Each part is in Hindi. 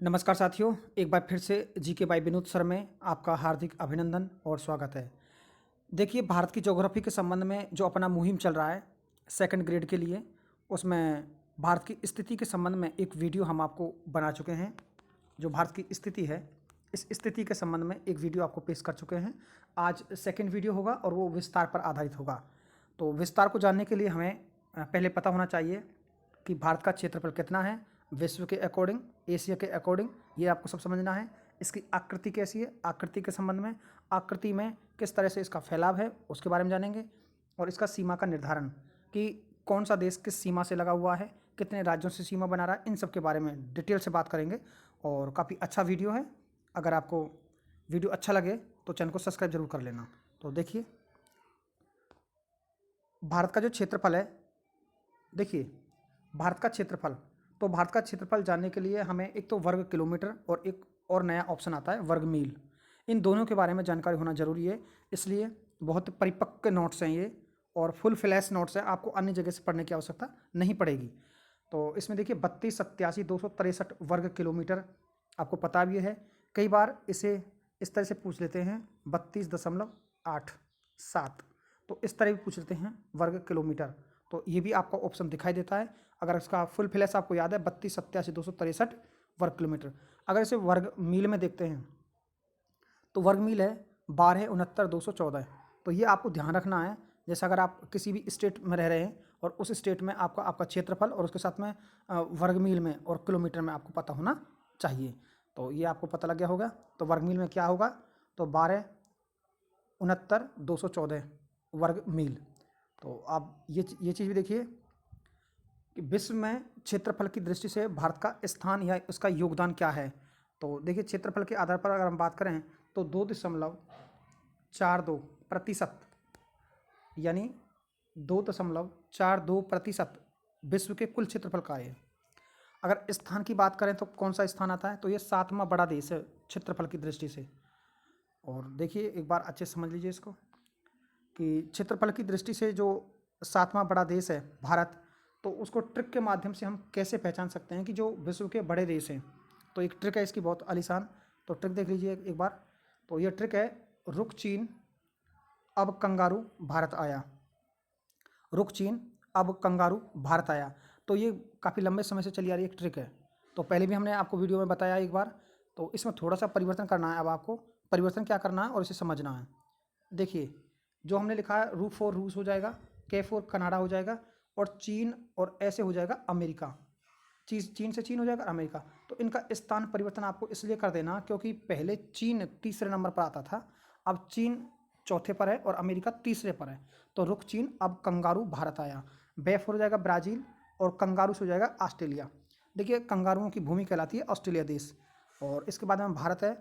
नमस्कार साथियों, एक बार फिर से जीके बाय विनोद सर में आपका हार्दिक अभिनंदन और स्वागत है। देखिए, भारत की ज्योग्राफी के संबंध में जो अपना मुहिम चल रहा है सेकंड ग्रेड के लिए, उसमें भारत की स्थिति के संबंध में एक वीडियो हम आपको बना चुके हैं। जो भारत की स्थिति है, इस स्थिति के संबंध में एक वीडियो आपको पेश कर चुके हैं। आज सेकंड वीडियो होगा और वो विस्तार पर आधारित होगा। तो विस्तार को जानने के लिए हमें पहले पता होना चाहिए कि भारत का क्षेत्रफल कितना है विश्व के अकॉर्डिंग, एशिया के अकॉर्डिंग, ये आपको सब समझना है। इसकी आकृति कैसी है, आकृति के संबंध में, आकृति में किस तरह से इसका फैलाव है उसके बारे में जानेंगे। और इसका सीमा का निर्धारण कि कौन सा देश किस सीमा से लगा हुआ है, कितने राज्यों से सीमा बना रहा है, इन सब के बारे में डिटेल से बात करेंगे। और काफ़ी अच्छा वीडियो है। अगर आपको वीडियो अच्छा लगे तो चैनल को सब्सक्राइब जरूर कर लेना। तो देखिए, भारत का जो क्षेत्रफल है, देखिए भारत का क्षेत्रफल, तो भारत का क्षेत्रफल जानने के लिए हमें एक तो वर्ग किलोमीटर और एक और नया ऑप्शन आता है वर्ग मील। इन दोनों के बारे में जानकारी होना जरूरी है। इसलिए बहुत परिपक्व नोट्स हैं ये और फुल फ्लैश नोट्स हैं, आपको अन्य जगह से पढ़ने की आवश्यकता नहीं पड़ेगी। तो इसमें देखिए 3287,263 वर्ग किलोमीटर आपको पता भी है। कई बार इसे इस तरह से पूछ लेते हैं 32.87, तो इस तरह भी पूछ लेते हैं वर्ग किलोमीटर। तो ये भी आपका ऑप्शन दिखाई देता है। अगर इसका फुल फ्लैश आपको याद है 3287,263 वर्ग किलोमीटर। अगर इसे वर्ग मील में देखते हैं तो वर्ग मील है 1269,214। तो ये आपको ध्यान रखना है। जैसे अगर आप किसी भी स्टेट में रह रहे हैं और उस स्टेट में आपका आपका क्षेत्रफल और उसके साथ में वर्ग मील में और किलोमीटर में आपको पता होना चाहिए। तो ये आपको पता लग गया होगा। तो वर्ग मील में क्या होगा, तो 1269,214 वर्ग मील। तो आप ये चीज़ भी देखिए कि विश्व में क्षेत्रफल की दृष्टि से भारत का स्थान या उसका योगदान क्या है। तो देखिए, क्षेत्रफल के आधार पर अगर हम बात करें तो 2.42% यानी 2.42% विश्व के कुल क्षेत्रफल का है। अगर स्थान की बात करें तो कौन सा स्थान आता है, तो ये 7वां बड़ा देश है क्षेत्रफल की दृष्टि से। और देखिए, एक बार अच्छे से समझ लीजिए इसको कि क्षेत्रफल की दृष्टि से जो 7वां बड़ा देश है भारत, तो उसको ट्रिक के माध्यम से हम कैसे पहचान सकते हैं कि जो विश्व के बड़े देश हैं। तो एक ट्रिक है इसकी बहुत आलीशान। तो ट्रिक देख लीजिए एक बार। तो ये ट्रिक है, रुक चीन अब कंगारू भारत आया। रुक चीन अब कंगारू भारत आया। तो ये काफ़ी लंबे समय से चली आ रही एक ट्रिक है। तो पहले भी हमने आपको वीडियो में बताया एक बार। तो इसमें थोड़ा सा परिवर्तन करना है। अब आपको परिवर्तन क्या करना है और इसे समझना है। देखिए, जो हमने लिखा है रू फॉर रूस हो जाएगा, के फॉर कनाडा हो जाएगा, और चीन और ऐसे हो जाएगा अमेरिका। चीन से चीन हो जाएगा अमेरिका। तो इनका स्थान परिवर्तन आपको इसलिए कर देना क्योंकि पहले चीन तीसरे नंबर पर आता था, अब चीन चौथे पर है और अमेरिका तीसरे पर है। तो रुक चीन अब कंगारू भारत आया। बेफ हो जाएगा ब्राज़ील और कंगारू से हो जाएगा ऑस्ट्रेलिया। देखिए, कंगारुओं की भूमि कहलाती है ऑस्ट्रेलिया देश। और इसके बाद में भारत है।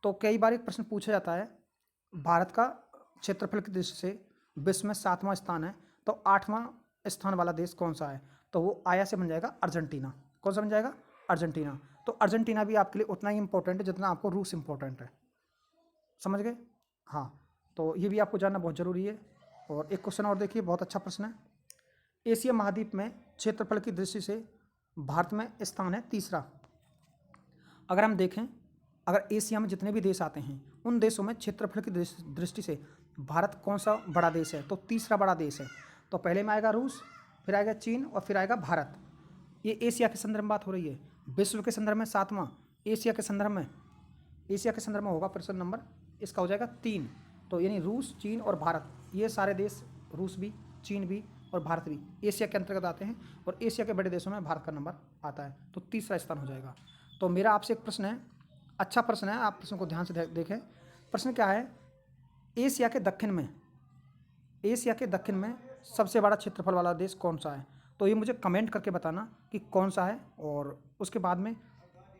तो कई बार एक प्रश्न पूछा जाता है, भारत का क्षेत्रफल की दृष्टि से विश्व में 7वां स्थान है, तो 8वां स्थान वाला देश कौन सा है, तो वो आया से बन जाएगा अर्जेंटीना। कौन सा बन जाएगा, अर्जेंटीना। तो अर्जेंटीना भी आपके लिए उतना ही इंपॉर्टेंट है जितना आपको रूस इंपॉर्टेंट है। समझ गए। हाँ, तो ये भी आपको जानना बहुत ज़रूरी है। और एक क्वेश्चन और देखिए, बहुत अच्छा प्रश्न है। एशिया महाद्वीप में क्षेत्रफल की दृष्टि से भारत में स्थान है तीसरा। अगर हम देखें, अगर एशिया में जितने भी देश आते हैं उन देशों में क्षेत्रफल की दृष्टि से भारत कौन सा बड़ा देश है, तो तीसरा बड़ा देश है। तो पहले में आएगा रूस, फिर आएगा चीन और फिर आएगा भारत। ये एशिया के संदर्भ में बात हो रही है। विश्व के संदर्भ में 7वां, एशिया के संदर्भ में, एशिया के संदर्भ में होगा प्रश्न नंबर, इसका हो जाएगा 3। तो यानी रूस, चीन और भारत, ये सारे देश, रूस भी, चीन भी और भारत भी एशिया के अंतर्गत आते हैं। और एशिया के बड़े देशों में भारत का नंबर आता है, तो तीसरा स्थान हो जाएगा। तो मेरा आपसे एक प्रश्न है, अच्छा प्रश्न है, आप प्रश्न को ध्यान से देखें। प्रश्न क्या है, एशिया के दक्षिण में, एशिया के दक्षिण में सबसे बड़ा क्षेत्रफल वाला देश कौन सा है। तो ये मुझे कमेंट करके बताना कि कौन सा है, और उसके बाद में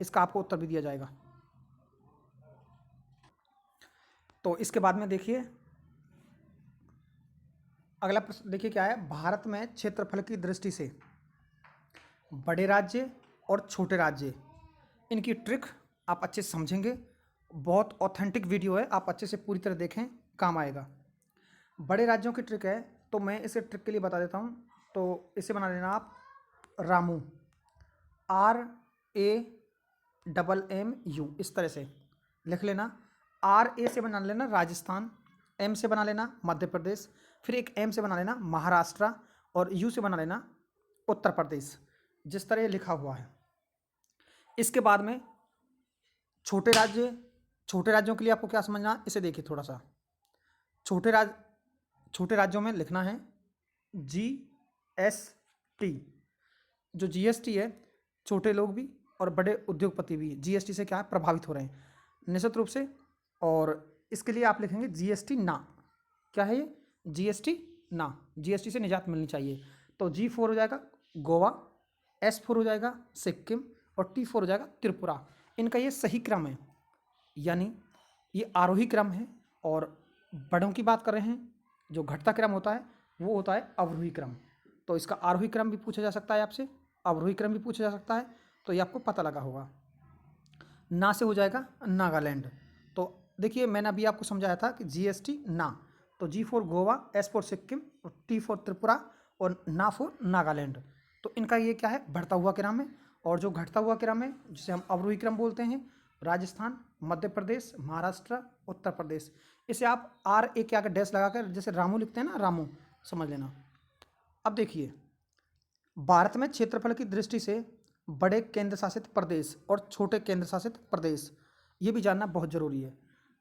इसका आपको उत्तर भी दिया जाएगा। तो इसके बाद में देखिए, अगला प्रश्न देखिए क्या है, भारत में क्षेत्रफल की दृष्टि से बड़े राज्य और छोटे राज्य, इनकी ट्रिक आप अच्छे से समझेंगे। बहुत ऑथेंटिक वीडियो है, आप अच्छे से पूरी तरह देखें, काम आएगा। बड़े राज्यों की ट्रिक है, तो मैं इसे ट्रिक के लिए बता देता हूँ। तो इसे बना लेना आप रामू, RAMU। RAJMU इस तरह से लिख लेना। RA से बना लेना राजस्थान, M से बना लेना मध्य प्रदेश, फिर एक M से बना लेना महाराष्ट्र और U से बना लेना उत्तर प्रदेश, जिस तरह ये लिखा हुआ है। इसके बाद में छोटे राज्यों के लिए आपको क्या समझना, इसे देखिए थोड़ा सा। छोटे राज्यों में लिखना है GST। जो GST है, छोटे लोग भी और बड़े उद्योगपति भी GST से क्या है, प्रभावित हो रहे हैं निश्चित रूप से। और इसके लिए आप लिखेंगे GST ना। क्या है ये? GST ना, GST से निजात मिलनी चाहिए। तो G4 हो जाएगा गोवा, S4 हो जाएगा सिक्किम और T4 हो जाएगा त्रिपुरा। इनका ये सही क्रम है, यानी ये आरोही क्रम है। और बड़ों की बात कर रहे हैं, जो घटता क्रम होता है वो होता है अवरोही क्रम। तो इसका आरोही क्रम भी पूछा जा सकता है आपसे, अवरोही क्रम भी पूछा जा सकता है, तो ये आपको पता लगा होगा। ना से हो जाएगा नागालैंड। तो देखिए मैंने अभी आपको समझाया था कि GST ना, तो G4 गोवा, S4 सिक्किम और T4 त्रिपुरा और ना 4 नागालैंड। तो इनका ये क्या है, बढ़ता हुआ क्रम है। और जो घटता हुआ क्रम है जिसे हम अवरोही क्रम बोलते हैं, राजस्थान, मध्य प्रदेश, महाराष्ट्र, उत्तर प्रदेश। इसे आप RA के आगे डैश लगाकर जैसे रामू लिखते हैं ना, रामू समझ लेना। अब देखिए, भारत में क्षेत्रफल की दृष्टि से बड़े केंद्र शासित प्रदेश और छोटे केंद्र शासित प्रदेश, ये भी जानना बहुत जरूरी है।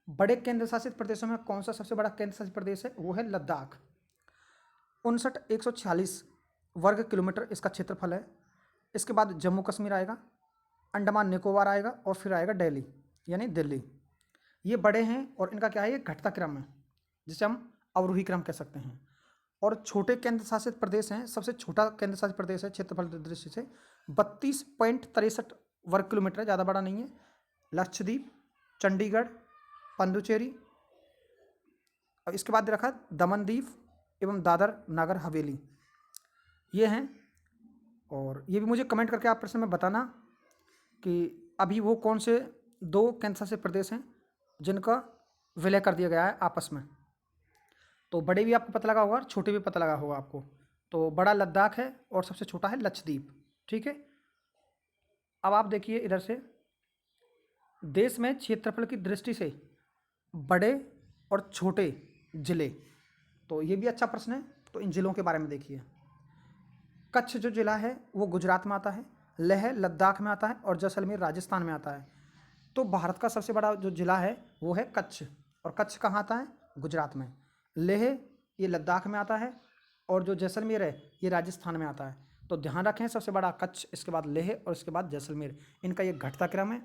बड़े केंद्र शासित प्रदेशों में कौन सा सबसे बड़ा केंद्र शासित प्रदेश है? वो है लद्दाख। 59,146 वर्ग किलोमीटर इसका क्षेत्रफल है। इसके बाद जम्मू कश्मीर आएगा, अंडमान निकोबार आएगा और फिर आएगा दिल्ली, यानी दिल्ली। ये बड़े हैं और इनका क्या है, ये घटता क्रम है जिसे हम अवरोही क्रम कह सकते हैं। और छोटे केंद्र शासित प्रदेश हैं, सबसे छोटा केंद्र शासित प्रदेश है क्षेत्रफल की दृष्टि से 32.63 वर्ग किलोमीटर है, ज़्यादा बड़ा नहीं है। लक्षद्वीप, चंडीगढ़, पुडुचेरी, और इसके बाद रखा दमन दीव एवं दादर नागर हवेली, ये हैं। और ये भी मुझे कमेंट करके आप प्रश्न में बताना कि अभी वो कौन से 2 केंद्र शासित प्रदेश हैं जिनका विलय कर दिया गया है आपस में। तो बड़े भी आपको पता लगा होगा और छोटे भी पता लगा होगा आपको। तो बड़ा लद्दाख है और सबसे छोटा है लक्षद्वीप। ठीक है, अब आप देखिए इधर से, देश में क्षेत्रफल की दृष्टि से बड़े और छोटे जिले, तो ये भी अच्छा प्रश्न है। तो इन जिलों के बारे में देखिए। कच्छ जो जिला है वो गुजरात में आता है, लेह लद्दाख में आता है और जैसलमेर राजस्थान में आता है। तो भारत का सबसे बड़ा जो जिला है वो है कच्छ, और कच्छ कहाँ आता है? गुजरात में। लेह ये लद्दाख में आता है और जो जैसलमेर है ये राजस्थान में आता है। तो ध्यान रखें, सबसे बड़ा कच्छ, इसके बाद लेह और इसके बाद जैसलमेर। इनका ये घटता क्रम है।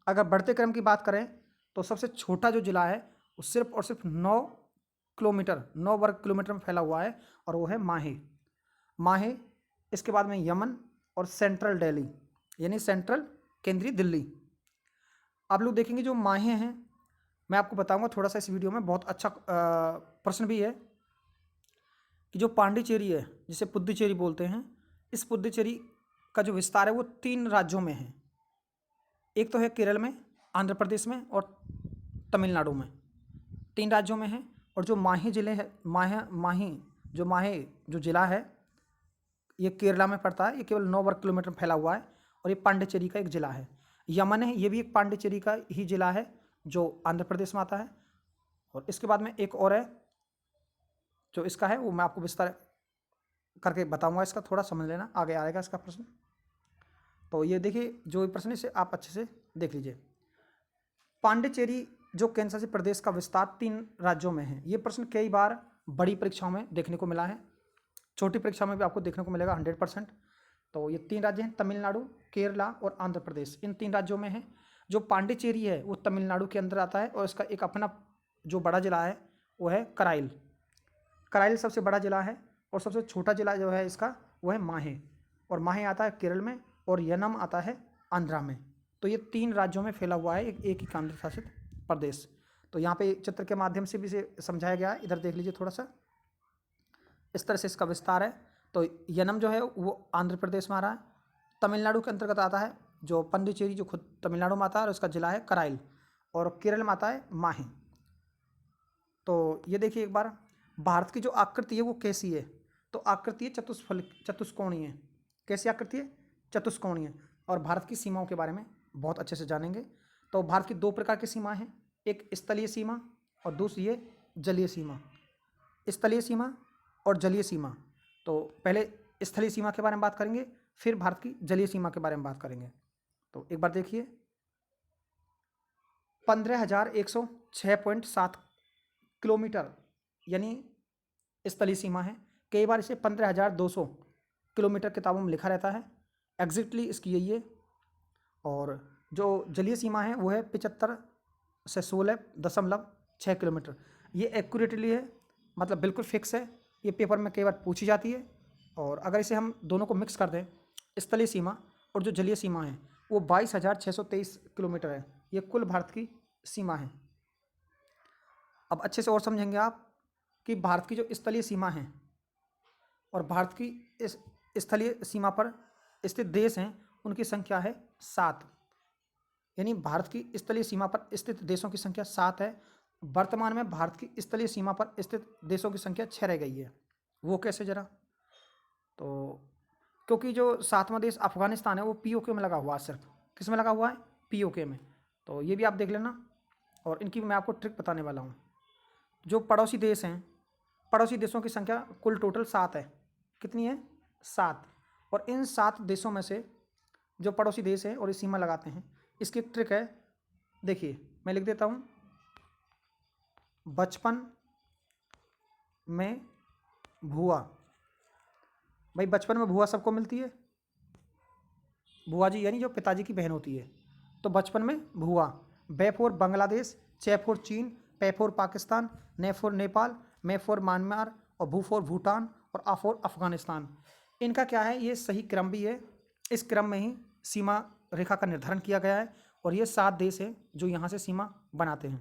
अगर बढ़ते क्रम की बात करें तो सबसे छोटा जो जिला है वो सिर्फ और सिर्फ 9 वर्ग किलोमीटर में फैला हुआ है और वो है माहे। इसके बाद में यमन और सेंट्रल दिल्ली, यानी सेंट्रल केंद्रीय दिल्ली। आप लोग देखेंगे जो माहे हैं, मैं आपको बताऊंगा थोड़ा सा इस वीडियो में, बहुत अच्छा प्रश्न भी है कि जो पांडिचेरी है जिसे पुडुचेरी बोलते हैं, इस पुडुचेरी का जो विस्तार है वो 3 राज्यों में है। एक तो है केरल में, आंध्र प्रदेश में और तमिलनाडु में, 3 राज्यों में है। और जो माही जिले है, माहे जो जिला है ये केरला में पड़ता है। ये केवल 9 वर्ग किलोमीटर में फैला हुआ है और ये पांडिचेरी का एक जिला है। यमन है, ये भी एक पांडिचेरी का ही जिला है जो आंध्र प्रदेश में आता है। और इसके बाद में एक और है जो इसका है, वो मैं आपको विस्तार करके बताऊंगा, इसका थोड़ा समझ लेना, आगे आएगा इसका प्रश्न। तो ये देखिए जो प्रश्न इसे आप अच्छे से देख लीजिए। पांडिचेरी जो केंद्र शासित प्रदेश का विस्तार 3 राज्यों में है, ये प्रश्न कई बार बड़ी परीक्षाओं में देखने को मिला है, छोटी परीक्षा में भी आपको देखने को मिलेगा 100%। तो ये 3 राज्य हैं, तमिलनाडु, केरला और आंध्र प्रदेश। इन 3 राज्यों में है। जो पांडिचेरी है वो तमिलनाडु के अंदर आता है और इसका एक अपना जो बड़ा जिला है वो है कराइल सबसे बड़ा जिला है। और सबसे छोटा जिला जो है इसका वो है माहे, और माहे आता है केरल में और यनम आता है आंध्रा में। तो ये 3 राज्यों में फैला हुआ है एक ही केंद्र शासित प्रदेश। तो यहाँ पे चित्र के माध्यम से भी इसे समझाया गया है, इधर देख लीजिए थोड़ा सा, इस तरह से इसका विस्तार है। तो यनम जो है वो आंध्र प्रदेश में आ रहा है, तमिलनाडु के अंतर्गत आता है। जो पंडिचेरी जो खुद तमिलनाडु में आता है और उसका जिला है कराइल, और केरल में आता है माहे। तो ये देखिए एक बार, भारत की जो आकृति है वो कैसी है? तो आकृति है चतुष्कोणीय। कैसी आकृति है? चतुष्कोणीय। और भारत की सीमाओं के बारे में बहुत अच्छे से जानेंगे। तो भारत की 2 प्रकार की सीमा हैं, एक स्थलीय सीमा और दूसरी है जलीय सीमा। स्थलीय सीमा और जलीय सीमा, तो पहले स्थलीय सीमा के बारे में बात करेंगे, फिर भारत की जलीय सीमा के बारे में बात करेंगे। तो एक बार देखिए, 15,106.7 किलोमीटर यानी स्थलीय सीमा है। कई बार इसे 15,200 किलोमीटर किताबों में लिखा रहता है, एग्जैक्टली इसकी यही है। और जो जलीय सीमा है वो है 75 से 16.6 किलोमीटर। ये एक्यूरेटली है, मतलब बिल्कुल फिक्स है, ये पेपर में कई बार पूछी जाती है। और अगर इसे हम दोनों को मिक्स कर दें, स्थलीय सीमा और जो जलीय सीमा है वो 22,623 किलोमीटर है। ये कुल भारत की सीमा है। अब अच्छे से और समझेंगे आप कि भारत की जो स्थलीय सीमा है और भारत की इस स्थलीय सीमा पर स्थित देश हैं उनकी संख्या है 7। यानी भारत की स्थलीय सीमा पर स्थित देशों की संख्या 7 है। वर्तमान में भारत की स्थलीय सीमा पर स्थित देशों की संख्या 6 रह गई है। वो कैसे जरा? तो क्योंकि जो 7वां देश अफगानिस्तान है वो पीओके में लगा हुआ है। सिर्फ किस में लगा हुआ है? पीओके में। तो ये भी आप देख लेना। और इनकी मैं आपको ट्रिक बताने वाला हूँ। जो पड़ोसी देश हैं, पड़ोसी देशों की संख्या कुल टोटल 7 है। कितनी है? 7। और इन 7 देशों में से जो पड़ोसी देश हैं और ये सीमा लगाते हैं, इसकी एक ट्रिक है। देखिए मैं लिख देता हूँ, बचपन में भुआ। भाई बचपन में भुआ सबको मिलती है, भुआ जी यानी जो पिताजी की बहन होती है। तो बचपन में भुआ। बे फॉर बांग्लादेश, चे फॉर चीन, पे फॉर पाकिस्तान, ने for Nepal, may for Myanmar और भू फॉर भूटान और आ फॉर अफगानिस्तान। इनका क्या है, ये सही क्रम भी है। इस क्रम में ही सीमा रेखा का निर्धारण किया गया है। और ये 7 देश हैं जो यहाँ से सीमा बनाते हैं।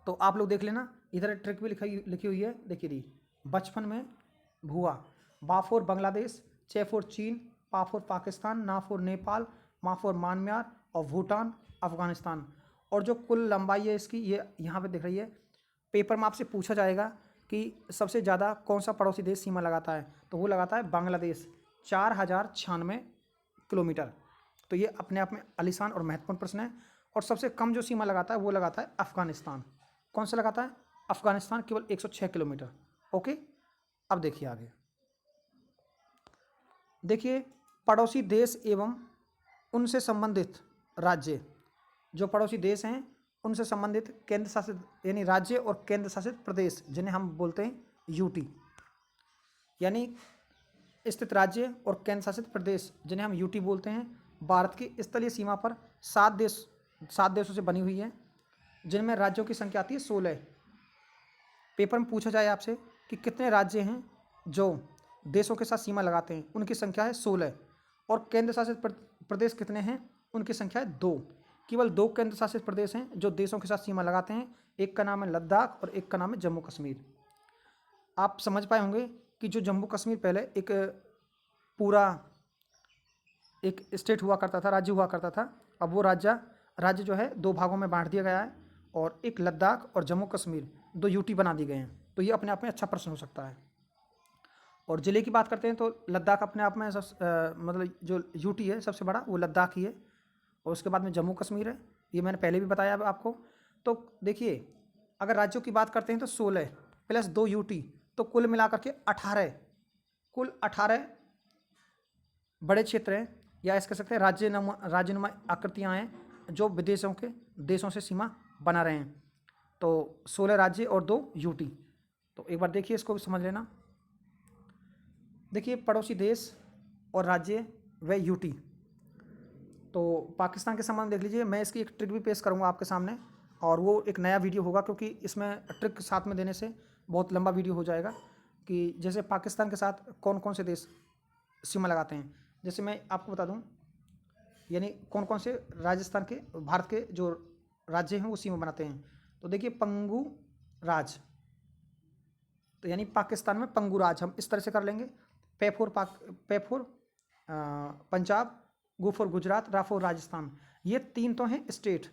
तो आप लोग देख लेना, इधर ट्रिक भी लिखी हुई है। देखिए दी, बचपन में भुआ, बा फॉर बांग्लादेश, चे फॉर चीन, पा फॉर पाकिस्तान, ना फॉर नेपाल, मा फॉर म्यांमार और भूटान अफगानिस्तान। और जो कुल लंबाई है इसकी, ये यहाँ पे दिख रही है। पेपर में आपसे पूछा जाएगा कि सबसे ज़्यादा कौन सा पड़ोसी देश सीमा लगाता है, तो वो लगाता है बांग्लादेश, 4,096 किलोमीटर। तो ये अपने आप में आलीशान और महत्वपूर्ण प्रश्न है। और सबसे कम जो सीमा लगाता है वो लगाता है अफगानिस्तान। कौन सा लगाता है? अफगानिस्तान, केवल 106 किलोमीटर। ओके, अब देखिए आगे। देखिए, पड़ोसी देश एवं उनसे संबंधित राज्य, जो पड़ोसी देश हैं उनसे संबंधित केंद्र शासित यानी राज्य और केंद्र शासित प्रदेश, जिन्हें हम बोलते हैं यूटी, यानी स्थित राज्य और केंद्र शासित प्रदेश जिन्हें हम यूटी बोलते हैं, भारत की स्थलीय सीमा पर 7 देशों से बनी हुई है, जिनमें राज्यों की संख्या आती है 16। पेपर में पूछा जाए आपसे कि कितने राज्य हैं जो देशों के साथ सीमा लगाते हैं, उनकी संख्या है 16। और केंद्र शासित प्रदेश कितने हैं? उनकी संख्या है 2। केवल 2 केंद्र शासित प्रदेश हैं जो देशों के साथ सीमा लगाते हैं। एक का नाम है लद्दाख और एक का नाम है जम्मू कश्मीर। आप समझ पाए होंगे कि जो जम्मू कश्मीर पहले एक पूरा एक स्टेट हुआ करता था, राज्य हुआ करता था। अब वो राज्य जो है 2 भागों में बांट दिया गया है और एक लद्दाख और जम्मू कश्मीर 2 यूटी बना दिए गए हैं। तो ये अपने आप में अच्छा प्रश्न हो सकता है। और ज़िले की बात करते हैं तो लद्दाख अपने आप में मतलब जो यूटी है सबसे बड़ा वो लद्दाख ही है। और उसके बाद में जम्मू कश्मीर है, ये मैंने पहले भी बताया आपको। तो देखिए, अगर राज्यों की बात करते हैं तो 16 प्लस 2 यूटी, तो कुल मिलाकर के 18, कुल 18 बड़े क्षेत्र हैं, या इसके सकते हैं राज्यनुमा आकृतियाँ हैं जो देशों से सीमा बना रहे हैं। तो 16 राज्य और 2 यूटी। तो एक बार देखिए, इसको भी समझ लेना। देखिए, पड़ोसी देश और राज्य व यूटी। तो पाकिस्तान के संबंध में देख लीजिए, मैं इसकी एक ट्रिक भी पेश करूंगा आपके सामने, और वो एक नया वीडियो होगा क्योंकि इसमें ट्रिक साथ में देने से बहुत लंबा वीडियो हो जाएगा। कि जैसे पाकिस्तान के साथ कौन कौन से देश सीमा लगाते हैं, जैसे मैं आपको बता दूं, यानी कौन कौन से राजस्थान के भारत के जो राज्य हैं वो सीमा बनाते हैं। तो देखिए, पंगू राज, तो यानी पाकिस्तान में पंगू राज हम इस तरह से कर लेंगे। पे for Punjab, go for Gujarat, रा फॉर राजस्थान। ये 3 तो हैं स्टेट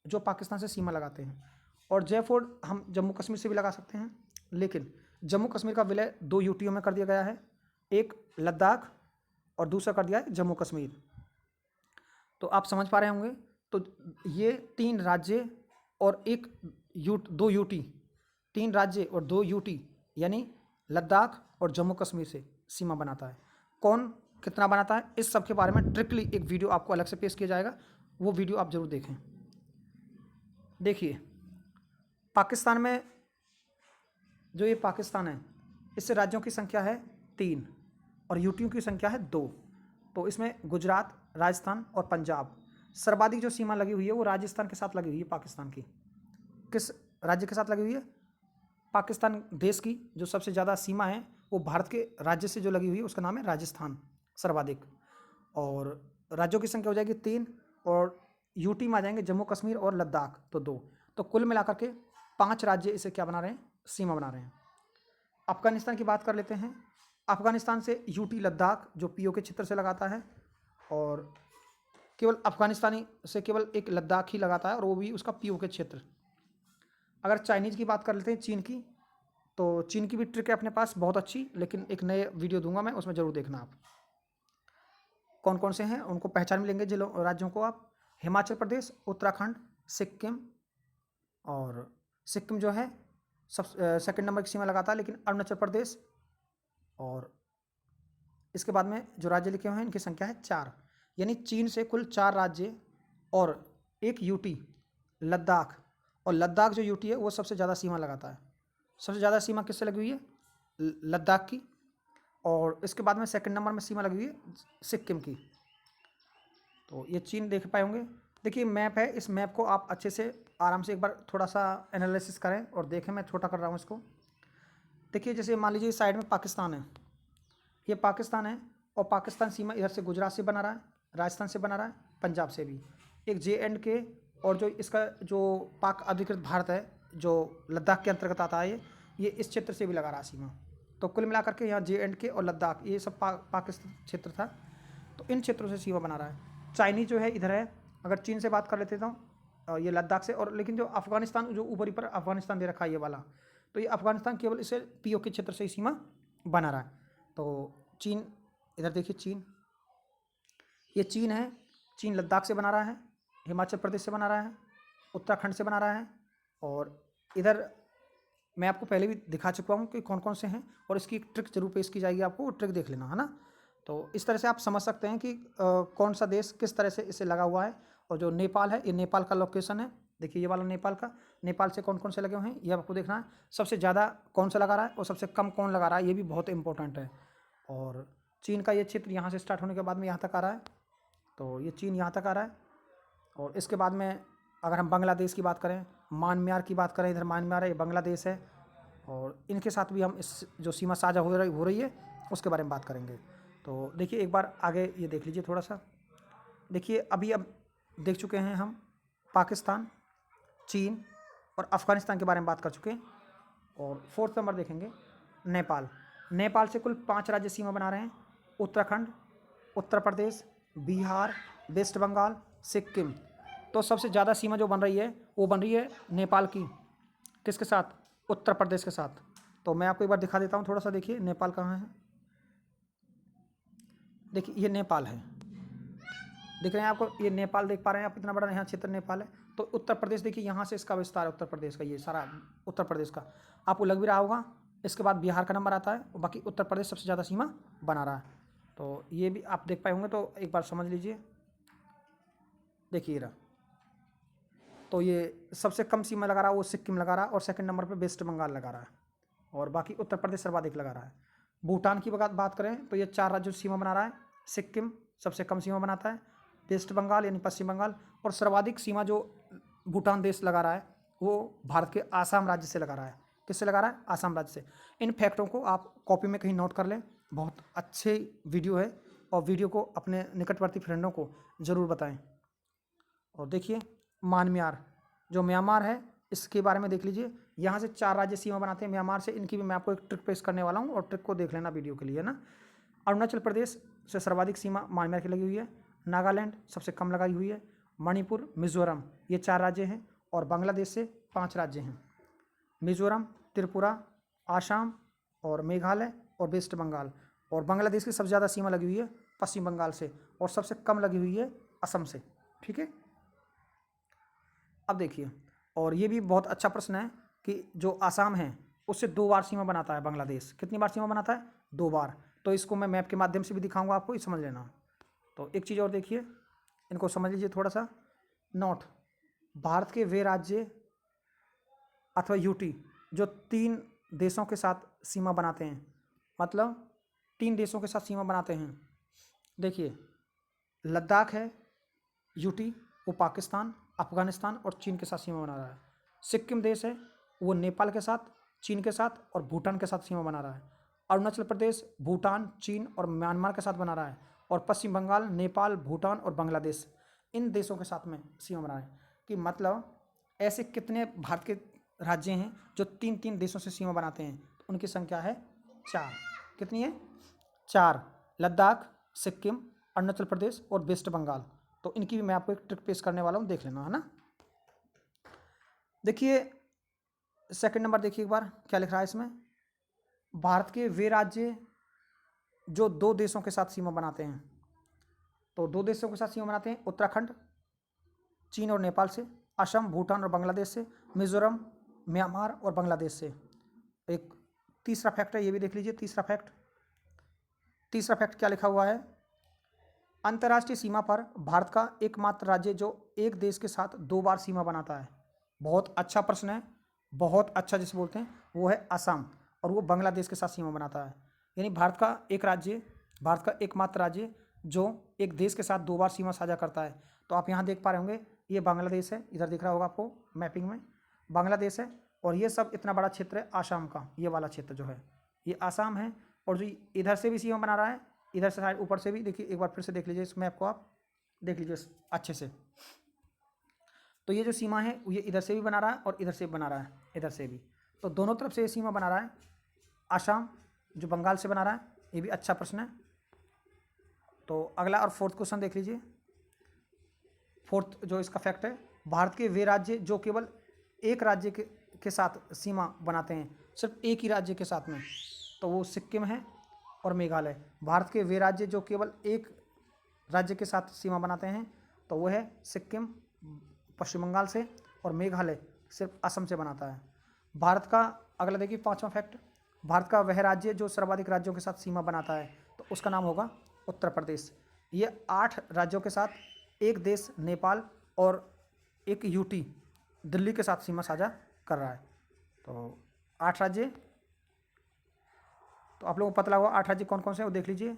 जो पाकिस्तान से सीमा लगाते हैं। और जे फॉर हम जम्मू कश्मीर से भी लगा सकते हैं, लेकिन जम्मू कश्मीर का विलय 2 यूटियों में कर दिया गया है, एक लद्दाख और दूसरा कर दिया है जम्मू कश्मीर। तो आप समझ पा रहे होंगे। तो ये 3 राज्य और एक दो यूटी, 3 राज्य और 2 यूटी यानी लद्दाख और जम्मू कश्मीर से सीमा बनाता है। कौन कितना बनाता है, इस सब के बारे में ट्रिकली एक वीडियो आपको अलग से पेश किया जाएगा, वो वीडियो आप जरूर देखें। देखिए, पाकिस्तान में जो ये पाकिस्तान है, इससे राज्यों की संख्या है 3 और यूटियों की संख्या है 2। तो इसमें गुजरात, राजस्थान और पंजाब, सर्वाधिक जो सीमा लगी हुई है वो राजस्थान के साथ लगी हुई है। पाकिस्तान की किस राज्य के साथ लगी हुई है? पाकिस्तान देश की जो सबसे ज़्यादा सीमा है वो भारत के राज्य से जो लगी हुई है उसका नाम है राजस्थान, सर्वाधिक। और राज्यों की संख्या हो जाएगी 3 और यूटी में आ जाएंगे जम्मू कश्मीर और लद्दाख, तो 2। तो कुल मिलाकर के 5 राज्य इसे क्या बना रहे हैं? सीमा बना रहे हैं। अफगानिस्तान की बात कर लेते हैं। अफगानिस्तान से यूटी लद्दाख जो पीओके क्षेत्र से लगाता है, और केवल अफगानिस्तानी से केवल एक लद्दाख ही लगाता है और वो भी उसका पीओके क्षेत्र। अगर चाइनीज़ की बात कर लेते हैं, चीन की, तो चीन की भी ट्रिक है अपने पास बहुत अच्छी, लेकिन एक नए वीडियो दूंगा मैं, उसमें ज़रूर देखना आप। कौन कौन से हैं उनको पहचान मिलेंगे जिलों राज्यों को आप। हिमाचल प्रदेश, उत्तराखंड, सिक्किम, और सिक्किम जो है सब सेकंड नंबर की सीमा लगाता है, लेकिन अरुणाचल प्रदेश, और इसके बाद में जो राज्य लिखे हुए हैं इनकी संख्या है 4। यानी चीन से कुल 4 राज्य और एक यूटी लद्दाख, और लद्दाख जो यूटी है वो सबसे ज़्यादा सीमा लगाता है। सबसे ज़्यादा सीमा किससे लगी हुई है? लद्दाख की। और इसके बाद में सेकंड नंबर में सीमा लगी हुई है सिक्किम की। तो ये चीन देख पाए होंगे। देखिए मैप है, इस मैप को आप अच्छे से आराम से एक बार थोड़ा सा एनालिसिस करें और देखें। मैं छोटा कर रहा हूँ इसको। देखिए जैसे मान लीजिए साइड में पाकिस्तान है, ये पाकिस्तान है, और पाकिस्तान सीमा इधर से गुजरात से बना रहा है, राजस्थान से बना रहा है, पंजाब से भी। एक JNK, और जो इसका जो पाक अधिकृत भारत है जो लद्दाख के अंतर्गत आता है, ये इस क्षेत्र से भी लगा रहा है सीमा। तो कुल मिलाकर के यहाँ JNK और लद्दाख ये सब पाकिस्तान क्षेत्र था, तो इन क्षेत्रों से सीमा बना रहा है। चाइनीज जो है इधर है। अगर चीन से बात कर लेते तो ये लद्दाख से, और लेकिन जो अफगानिस्तान जो ऊपरी पर अफगानिस्तान दे रखा है ये वाला, तो ये अफगानिस्तान केवल इसे पीओके क्षेत्र से ही सीमा बना रहा है। तो चीन, इधर देखिए चीन, ये चीन है। चीन लद्दाख से बना रहा है, हिमाचल प्रदेश से बना रहा है, उत्तराखंड से बना रहा है, और इधर मैं आपको पहले भी दिखा चुका हूँ कि कौन कौन से हैं, और इसकी एक ट्रिक जरूर पेश की जाएगी आपको, वो ट्रिक देख लेना है ना। तो इस तरह से आप समझ सकते हैं कि कौन सा देश किस तरह से इसे लगा हुआ है। और जो नेपाल है, ये नेपाल का लोकेशन है। देखिए ये वाला नेपाल का, नेपाल से कौन कौन से लगे हुए हैं ये आपको देखना है। सबसे ज़्यादा कौन सा लगा रहा है और सबसे कम कौन लगा रहा है, ये भी बहुत इंपॉर्टेंट है। और चीन का ये क्षेत्र यहाँ से स्टार्ट होने के बाद में यहाँ तक आ रहा है, तो ये चीन यहाँ तक आ रहा है। और इसके बाद में अगर हम बांग्लादेश की बात करें, म्यांमार की बात करें, इधर म्यांमार है, ये बांग्लादेश है, और इनके साथ भी हम इस जो सीमा साझा हो रही है उसके बारे में बात करेंगे। तो देखिए एक बार आगे ये देख लीजिए थोड़ा सा। देखिए अभी अब देख चुके हैं हम पाकिस्तान, चीन और अफ़गानिस्तान के बारे में बात कर चुके हैं। और 4th नंबर देखेंगे नेपाल। नेपाल से कुल 5 राज्य सीमा बना रहे हैं, उत्तराखंड, उत्तर प्रदेश, बिहार, वेस्ट बंगाल, सिक्किम। तो सबसे ज़्यादा सीमा जो बन रही है वो बन रही है नेपाल की, किसके साथ? उत्तर प्रदेश के साथ। तो मैं आपको एक बार दिखा देता हूँ थोड़ा सा। देखिए नेपाल कहाँ है, देखिए ये नेपाल है, दिख रहे हैं आपको, ये नेपाल देख पा रहे हैं आप, इतना बड़ा यहाँ क्षेत्र नेपाल है। तो उत्तर प्रदेश देखिए यहाँ से इसका विस्तार है, उत्तर प्रदेश का, ये सारा उत्तर प्रदेश का आपको लग भी रहा होगा। इसके बाद बिहार का नंबर आता है, और बाकी उत्तर प्रदेश सबसे ज़्यादा सीमा बना रहा है। तो ये भी आप देख पाए होंगे, तो एक बार समझ लीजिए। देखिए रहा, तो ये सबसे कम सीमा लगा रहा है वो सिक्किम लगा रहा है, और सेकंड नंबर पे वेस्ट बंगाल लगा रहा है, और बाकी उत्तर प्रदेश सर्वाधिक लगा रहा है। भूटान की बात करें तो ये 4 राज्यों से सीमा बना रहा है। सिक्किम सबसे कम सीमा बनाता है, वेस्ट बंगाल यानी पश्चिम बंगाल, और सर्वाधिक सीमा जो भूटान देश लगा रहा है वो भारत के आसाम राज्य से लगा रहा है। किससे लगा रहा है? आसाम राज्य से। इन फैक्टों को आप कॉपी में कहीं नोट कर लें, बहुत अच्छे वीडियो है, और वीडियो को अपने निकटवर्ती फ्रेंडों को ज़रूर बताएं। और देखिए म्यांमार, जो म्यांमार है इसके बारे में देख लीजिए। यहाँ से 4 राज्य सीमा बनाते हैं म्यांमार से, इनकी भी मैं आपको एक ट्रिक पेश करने वाला हूँ, और ट्रिक को देख लेना वीडियो के लिए ना। अरुणाचल प्रदेश से सर्वाधिक सीमा म्यांमार की लगी हुई है, नागालैंड सबसे कम लगाई हुई है, मणिपुर, मिजोरम, ये 4 राज्य हैं, और बांग्लादेश से 5 राज्य हैं, मिजोरम, त्रिपुरा, आसाम और मेघालय और वेस्ट बंगाल। और बांग्लादेश की सबसे ज़्यादा सीमा लगी हुई है पश्चिम बंगाल से, और सबसे कम लगी हुई है असम से। ठीक है, अब देखिए, और ये भी बहुत अच्छा प्रश्न है कि जो आसाम है उससे 2 बार सीमा बनाता है बांग्लादेश। कितनी बार सीमा बनाता है? 2 बार। तो इसको मैं मैप के माध्यम से भी दिखाऊंगा आपको, ये समझ लेना। तो एक चीज़ और देखिए, इनको समझ लीजिए थोड़ा सा। नोट, भारत के वे राज्य अथवा यूटी जो 3 देशों के साथ सीमा बनाते हैं, मतलब 3 देशों के साथ सीमा बनाते हैं। देखिए, लद्दाख है यूटी, वो पाकिस्तान, अफगानिस्तान और चीन के साथ सीमा बना रहा है। सिक्किम देश है, वो नेपाल के साथ, चीन के साथ और भूटान के साथ सीमा बना रहा है। अरुणाचल प्रदेश भूटान, चीन और म्यांमार के साथ बना रहा है। और पश्चिम बंगाल नेपाल, भूटान और बांग्लादेश, इन देशों के साथ में सीमा बना रहा है। कि मतलब ऐसे कितने भारत के राज्य हैं जो 3-3 देशों से सीमा बनाते हैं? तो उनकी संख्या है 4। कितनी है? 4। लद्दाख, सिक्किम, अरुणाचल प्रदेश और वेस्ट बंगाल। तो इनकी भी मैं आपको एक ट्रिक पेश करने वाला हूँ, देख लेना, है ना। देखिए सेकंड नंबर, देखिए एक बार क्या लिख रहा है इसमें। भारत के वे राज्य जो 2 देशों के साथ सीमा बनाते हैं, तो 2 देशों के साथ सीमा बनाते हैं। उत्तराखंड चीन और नेपाल से, असम भूटान और बांग्लादेश से, मिजोरम म्यांमार और बांग्लादेश से। एक तीसरा फैक्ट है, ये भी देख लीजिए। तीसरा फैक्ट क्या लिखा हुआ है? अंतर्राष्ट्रीय सीमा पर भारत का एकमात्र राज्य जो एक देश के साथ 2 बार सीमा बनाता है। बहुत अच्छा प्रश्न है, बहुत अच्छा जिसे बोलते हैं, वो है असम, और वो बांग्लादेश के साथ सीमा बनाता है। यानी भारत का एकमात्र राज्य जो एक देश के साथ 2 बार सीमा साझा करता है। तो आप यहाँ देख पा रहे होंगे, ये बांग्लादेश है, इधर दिख रहा होगा आपको मैपिंग में, बांग्लादेश है। और ये सब इतना बड़ा क्षेत्र है आसाम का, ये वाला क्षेत्र जो है ये आसाम है। और जो इधर से भी सीमा बना रहा है, इधर से साइड ऊपर से भी, देखिए एक बार फिर से देख लीजिए इस मैप को, आप देख लीजिए अच्छे से। तो ये जो सीमा है ये इधर से भी बना रहा है और इधर से भी बना रहा है, इधर से भी। तो दोनों तरफ से ये सीमा बना रहा है। आसाम जो बंगाल से बना रहा है, ये भी अच्छा प्रश्न है। तो अगला और 4th क्वेश्चन देख लीजिए। 4th जो इसका फैक्ट है, भारत के वे राज्य जो केवल एक राज्य के साथ सीमा बनाते हैं, सिर्फ एक ही राज्य के साथ में, तो वो सिक्किम है और मेघालय। भारत के वे राज्य जो केवल एक राज्य के साथ सीमा बनाते हैं, तो वो है सिक्किम पश्चिम बंगाल से, और मेघालय सिर्फ असम से बनाता है। भारत का अगला देखिए 5वां फैक्ट, भारत का वह राज्य जो सर्वाधिक राज्यों के साथ सीमा बनाता है, तो उसका नाम होगा उत्तर प्रदेश। ये 8 राज्यों के साथ एक देश नेपाल और एक यूटी दिल्ली के साथ सीमा साझा कर रहा है। तो 8 राज्य, तो आप लोगों को पता लगा 8 राज्य कौन कौन से हैं वो देख लीजिए।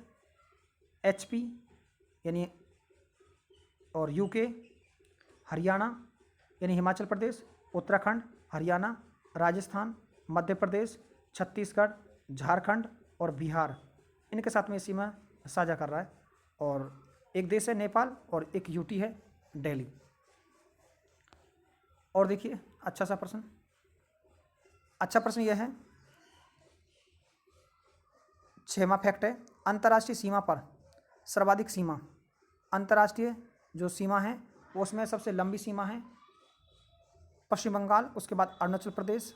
HP यानी और यूके, हरियाणा यानी हिमाचल प्रदेश, उत्तराखंड, हरियाणा, राजस्थान, मध्य प्रदेश, छत्तीसगढ़, झारखंड और बिहार, इनके साथ में सीमा साझा कर रहा है। और एक देश है नेपाल और एक यूटी है दिल्ली। और देखिए अच्छा प्रश्न यह है, 6वां फैक्ट है, अंतर्राष्ट्रीय सीमा पर सर्वाधिक सीमा। अंतर्राष्ट्रीय जो सीमा है वो उसमें सबसे लंबी सीमा है पश्चिम बंगाल, उसके बाद अरुणाचल प्रदेश,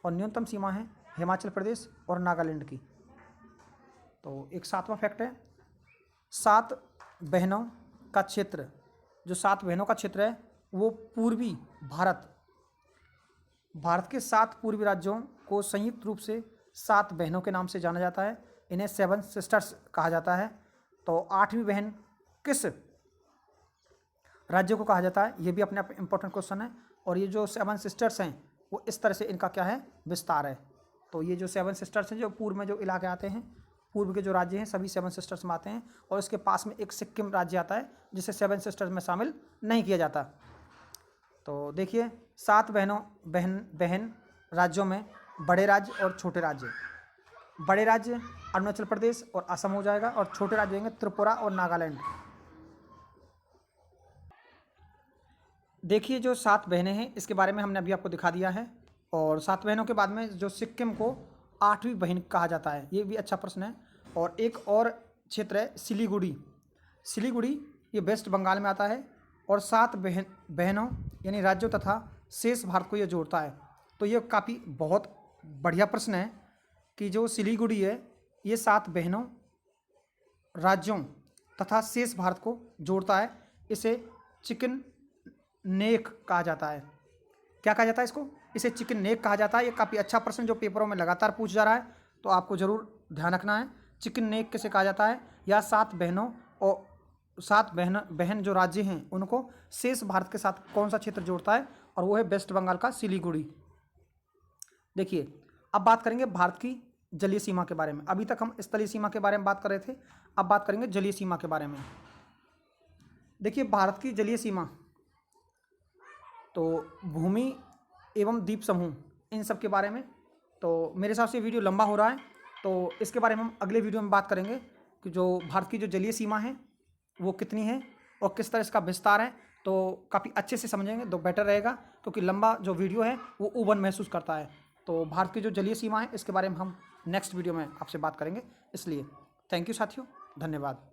और न्यूनतम सीमा है हिमाचल प्रदेश और नागालैंड की। तो एक 7वां फैक्ट है, 7 बहनों का क्षेत्र, जो 7 बहनों का क्षेत्र है वो पूर्वी भारत के 7 पूर्वी राज्यों को संयुक्त रूप से 7 बहनों के नाम से जाना जाता है। इन्हें 7 सिस्टर्स कहा जाता है। तो 8वीं बहन किस राज्य को कहा जाता है, ये भी अपने आप इंपॉर्टेंट क्वेश्चन है। और ये जो 7 सिस्टर्स हैं वो इस तरह से इनका क्या है, विस्तार है। तो ये जो 7 सिस्टर्स हैं जो पूर्व में जो इलाके आते हैं, पूर्व के जो राज्य हैं सभी 7 सिस्टर्स में आते हैं। और इसके पास में एक सिक्किम राज्य आता है जिसे 7 सिस्टर्स में शामिल नहीं किया जाता। तो देखिए 7 बहन राज्यों में बड़े राज्य और छोटे राज्य। बड़े राज्य अरुणाचल प्रदेश और असम हो जाएगा, और छोटे राज्य होंगे त्रिपुरा और नागालैंड। देखिए जो 7 बहनें हैं इसके बारे में हमने अभी आपको दिखा दिया है। और 7 बहनों के बाद में जो सिक्किम को 8वीं बहन कहा जाता है, ये भी अच्छा प्रश्न है। और एक और क्षेत्र है सिलीगुड़ी, ये वेस्ट बंगाल में आता है। और 7 बहनों यानी राज्यों तथा शेष भारत को ये जोड़ता है। तो ये काफ़ी बहुत बढ़िया प्रश्न है कि जो सिलीगुड़ी है ये 7 बहनों राज्यों तथा शेष भारत को जोड़ता है। इसे चिकन नेक कहा जाता है। क्या कहा जाता है इसको? इसे चिकन नेक कहा जाता है। ये काफ़ी अच्छा प्रश्न जो पेपरों में लगातार पूछ जा रहा है, तो आपको ज़रूर ध्यान रखना है। चिकन नेक किसे कहा जाता है? या 7 बहनों और 7 बहन जो राज्य हैं उनको शेष भारत के साथ कौन सा क्षेत्र जोड़ता है? और वो है वेस्ट बंगाल का सिलीगुड़ी। देखिए, अब बात करेंगे भारत की जलीय सीमा के बारे में। अभी तक हम स्थलीय सीमा के बारे में बात कर रहे थे, अब बात करेंगे जलीय सीमा के बारे में। देखिए, भारत की जलीय सीमा तो भूमि एवं द्वीप समूह, इन सब के बारे में। तो मेरे हिसाब से वीडियो लंबा हो रहा है, तो इसके बारे में हम अगले वीडियो में बात करेंगे कि जो भारत की जो जलीय सीमा है वो कितनी है और किस तरह इसका विस्तार है। तो काफ़ी अच्छे से समझेंगे तो बेटर रहेगा, क्योंकि लंबा जो वीडियो है वो उबन महसूस करता है। तो भारत की जो जलीय सीमा है इसके बारे में हम नेक्स्ट वीडियो में आपसे बात करेंगे। इसलिए थैंक यू साथियों, धन्यवाद।